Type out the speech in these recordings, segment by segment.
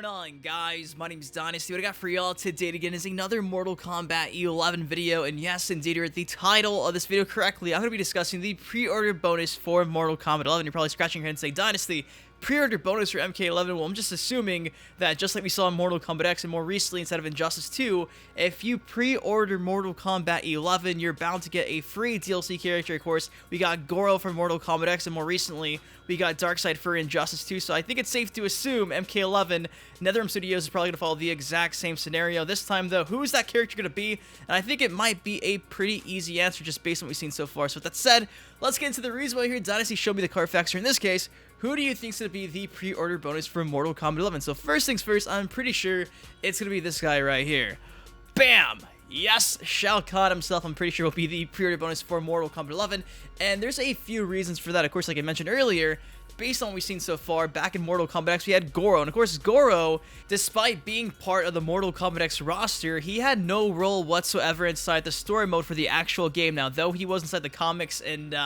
going on, guys? My name's Dynasty. What I got for y'all today again is another Mortal Kombat 11 video, and yes, indeed, you read the title of this video correctly. I'm going to be discussing the pre-order bonus for Mortal Kombat 11. You're probably scratching your head and saying, Dynasty, pre-order bonus for MK11. Well, I'm just assuming that just like we saw in Mortal Kombat X and more recently inside of Injustice 2, if you pre-order Mortal Kombat 11, you're bound to get a free DLC character. Of course, we got Goro from Mortal Kombat X, and more recently, we got Darkseid for Injustice 2, so I think it's safe to assume MK11, NetherRealm Studios is probably going to follow the exact same scenario. This time, though, who is that character going to be? And I think it might be a pretty easy answer just based on what we've seen so far. So with that said, let's get into the reason why here Dynasty showed me the card facts. In this case, who do you think is going to be the pre-order bonus for Mortal Kombat 11? So first things first, I'm pretty sure it's going to be this guy right here. Bam! Yes, Shao Kahn himself, I'm pretty sure, will be the pre-order bonus for Mortal Kombat 11, and there's a few reasons for that. Of course, like I mentioned earlier, based on what we've seen so far, back in Mortal Kombat X, we had Goro, and of course, Goro, despite being part of the Mortal Kombat X roster, he had no role whatsoever inside the story mode for the actual game. Now, though he was inside the comics and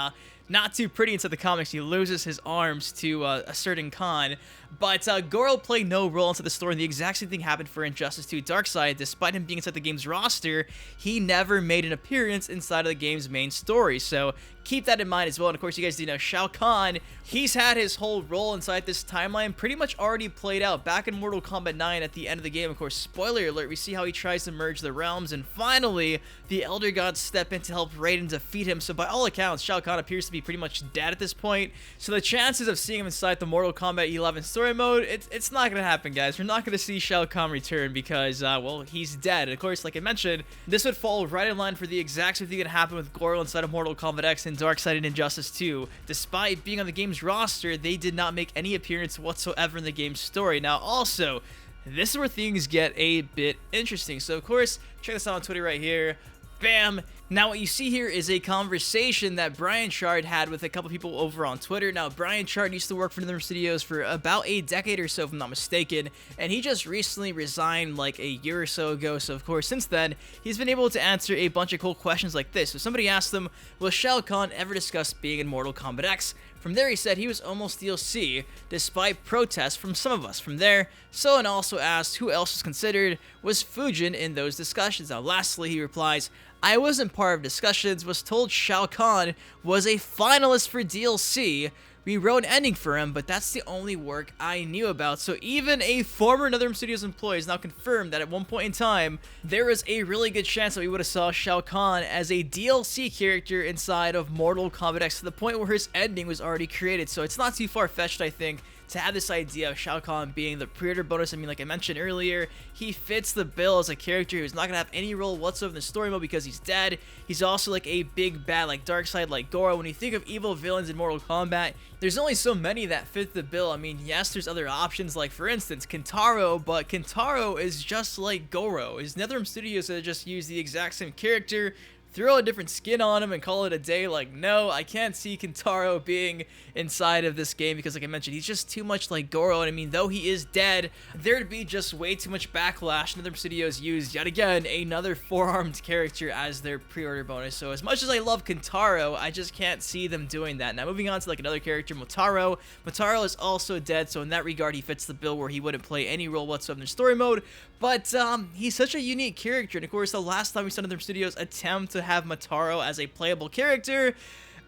not too pretty inside the comics, he loses his arms to a certain Quan, but Goro played no role inside the story, and the exact same thing happened for Injustice 2 Darkseid. Despite him being inside the game's roster, he never made an appearance inside of the game's main story, so keep that in mind as well. And of course, you guys do know Shao Kahn, he's had his whole role inside this timeline pretty much already played out back in Mortal Kombat 9 at the end of the game. Of course, spoiler alert, we see how he tries to merge the realms, and finally, the Elder Gods step in to help Raiden defeat him. So by all accounts, Shao Kahn appears to be pretty much dead at this point, so the chances of seeing him inside the Mortal Kombat 11 story mode, it's not gonna happen, guys. We're not gonna see Shao Kahn return because, well, he's dead. And of course, like I mentioned, this would fall right in line for the exact same thing that happened with Goro inside of Mortal Kombat X and Darkseid in Injustice 2. Despite being on the game's roster, they did not make any appearance whatsoever in the game's story. Now, also, this is where things get a bit interesting. So, of course, check this out on Twitter right here. Bam! Now, what you see here is a conversation that Brian Chard had with a couple people over on Twitter. Now, Brian Chard used to work for NetherRealm Studios for about a decade or so, if I'm not mistaken, and he just recently resigned like a year or so ago. So, of course, since then, he's been able to answer a bunch of cool questions like this. So, somebody asked him, will Shao Kahn ever discuss being in Mortal Kombat X? From there, he said he was almost DLC, despite protests from some of us. From there, someone also asked who else was considered. Was Fujin in those discussions? Now, lastly, he replies, I wasn't part of discussions, was told Shao Kahn was a finalist for DLC. We wrote an ending for him, but that's the only work I knew about. So even a former NetherRealm Studios employee has now confirmed that at one point in time, there is a really good chance that we would have saw Shao Kahn as a DLC character inside of Mortal Kombat X, to the point where his ending was already created. So it's not too far-fetched, I think, to have this idea of Shao Kahn being the pre-order bonus. I mean, like I mentioned earlier, he fits the bill as a character who's not going to have any role whatsoever in the story mode because he's dead. He's also like a big bad like Darkseid, like Goro. When you think of evil villains in Mortal Kombat, there's only so many that fit the bill. I mean, yes, there's other options, like for instance, Kintaro, but Kintaro is just like Goro. Is NetherRealm Studios that just use the exact same character, throw a different skin on him and call it a day? Like, no, I can't see Kintaro being inside of this game because, like I mentioned, he's just too much like Goro. And I mean, though he is dead, there'd be just way too much backlash. NetherRealm Studios used, yet again, another four-armed character as their pre-order bonus. So as much as I love Kintaro, I just can't see them doing that. Now, moving on to like another character, Motaro. Motaro is also dead, so in that regard, he fits the bill where he wouldn't play any role whatsoever in the story mode. But he's such a unique character, and of course, the last time we saw NetherRealm Studios attempt to have Motaro as a playable character,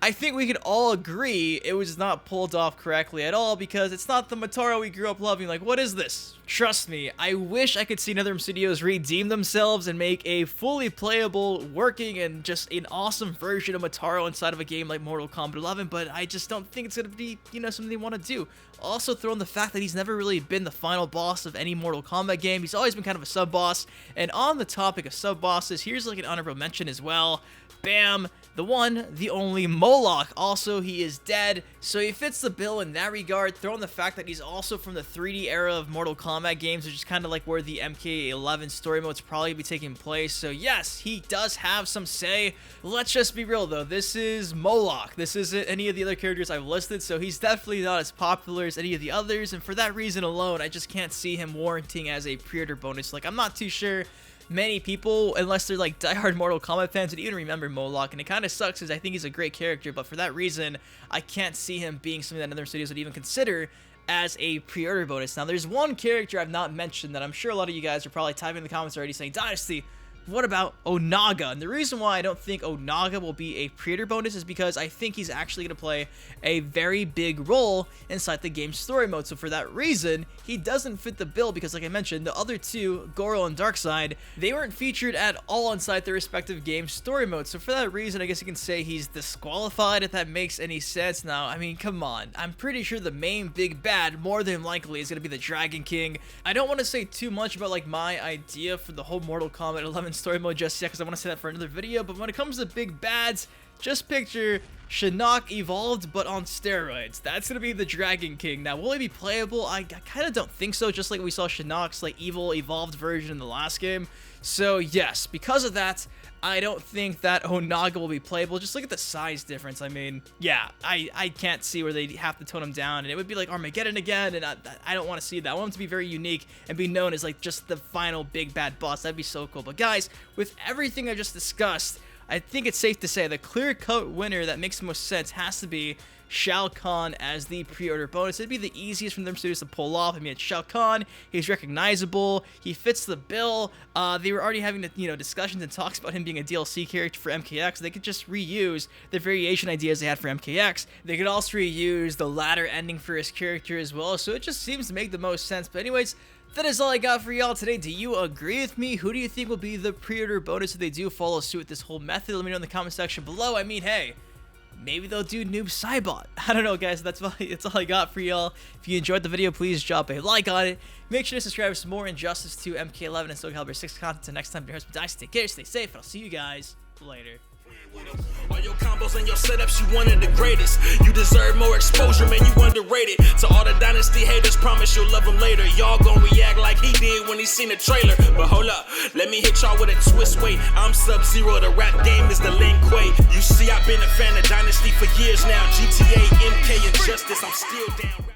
I think we could all agree it was not pulled off correctly at all, because it's not the Motaro we grew up loving. Like, what is this? Trust me, I wish I could see NetherRealm Studios redeem themselves and make a fully playable, working, and just an awesome version of Motaro inside of a game like Mortal Kombat 11, but I just don't think it's going to be, you know, something they want to do. Also throw in the fact that he's never really been the final boss of any Mortal Kombat game. He's always been kind of a sub-boss, and on the topic of sub-bosses, here's like an honorable mention as well. Bam! The one, the only Moloch. Also, he is dead, so he fits the bill in that regard. Throw in the fact that he's also from the 3D era of Mortal Kombat games, which is kind of like where the MK11 story mode's probably be taking place. So yes, he does have some say. Let's just be real though, this is Moloch. This isn't any of the other characters I've listed, so he's definitely not as popular as any of the others, and for that reason alone, I just can't see him warranting as a pre-order bonus. Like, I'm not too sure many people, unless they're like diehard Mortal Kombat fans, would even remember Moloch, and it kind of sucks because I think he's a great character, but for that reason, I can't see him being something that NetherRealm Studios would even consider as a pre-order bonus. Now, there's one character I've not mentioned that I'm sure a lot of you guys are probably typing in the comments already saying, Dynasty, what about Onaga? And the reason why I don't think Onaga will be a pre-order bonus is because I think he's actually going to play a very big role inside the game's story mode. So for that reason, he doesn't fit the bill because, like I mentioned, the other two, Goro and Darkseid, they weren't featured at all inside their respective game story mode. So for that reason, I guess you can say he's disqualified, if that makes any sense. Now, I mean, come on. I'm pretty sure the main big bad, more than likely, is going to be the Dragon King. I don't want to say too much about, like, my idea for the whole Mortal Kombat 11 story mode just yet, because I want to say that for another video. But when it comes to big bads, just picture Shinnok evolved but on steroids. That's gonna be the Dragon King. Now, will he be playable? I kind of don't think so, just like we saw Shinnok's like evil evolved version in the last game. So yes, because of that, I don't think that Onaga will be playable. Just look at the size difference. I mean, yeah, I can't see where they have to tone him down, and it would be like Armageddon again, and I don't want to see that. I want him to be very unique and be known as like just the final big bad boss. That'd be so cool. But guys, with everything I just discussed, I think it's safe to say the clear-cut winner that makes the most sense has to be Shao Kahn as the pre-order bonus. It'd be the easiest for them studios to pull off. I mean, it's Shao Kahn. He's recognizable. He fits the bill. They were already having, discussions and talks about him being a DLC character for MKX. They could just reuse the variation ideas they had for MKX. They could also reuse the ladder ending for his character as well. So it just seems to make the most sense. But anyways, that is all I got for y'all today. Do you agree with me? Who do you think will be the pre-order bonus if they do follow suit with this whole method? Let me know in the comment section below. I mean, hey, maybe they'll do Noob Saibot. I don't know, guys. That's all I got for y'all. If you enjoyed the video, please drop a like on it. Make sure to subscribe for some more Injustice 2, MK11, and Soul Calibur 6 content. Until next time, your host, Dice. Take care, stay safe, and I'll see you guys later. All your combos and your setups, you one of the greatest. You deserve more exposure, man, you underrated. To all the Dynasty haters, promise you'll love them later. Y'all gon' react like he did when he seen the trailer. But hold up, let me hit y'all with a twist. Wait, I'm Sub-Zero, the rap game is the Lin Kuei. You see, I've been a fan of Dynasty for years now. GTA, MK, Injustice, I'm still down.